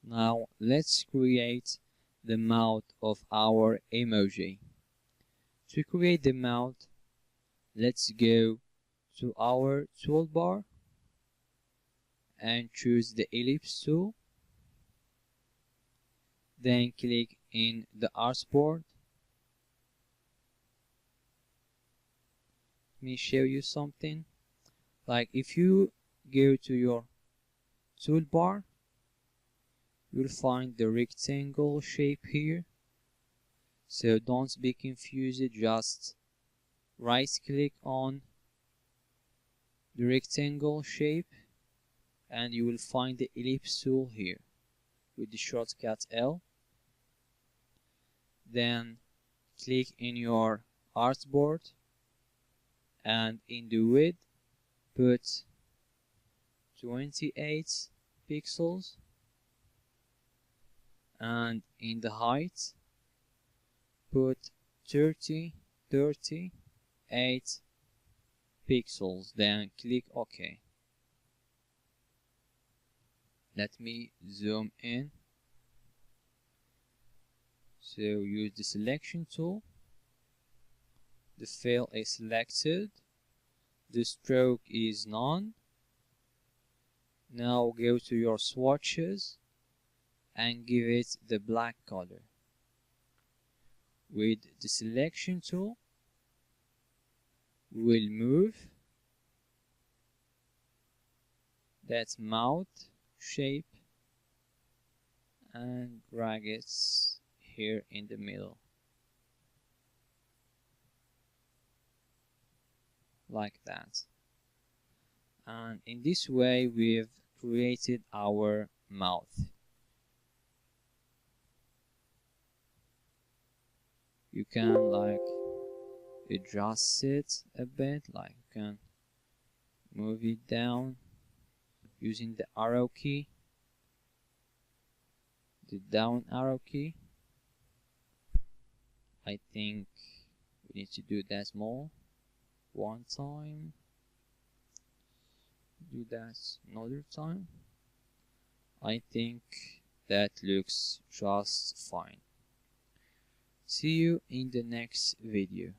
Now let's create the mouth of our emoji. To create the mouth, let's go to our toolbar and choose the ellipse tool. Then click in the artboard. Let me show you something. Like if you go to your toolbar, you'll find the rectangle shape here. So don't be confused, just right click on the rectangle shape and you will find the ellipse tool here with the shortcut L. Then click in your artboard and in the width put 28 pixels and in the height put 38 pixels. Then click OK. Let me zoom in. So use the selection tool. The fill is selected. The stroke is none. Now go to your swatches and give it the black color. With the selection tool, we'll move that mouth shape and drag it here in the middle, like that. And in this way we've created our mouth. You can like adjust it a bit, like you can move it down using the arrow key, the down arrow key. I think we need to do that more. One time, do that another time. I think that looks just fine. See you in the next video.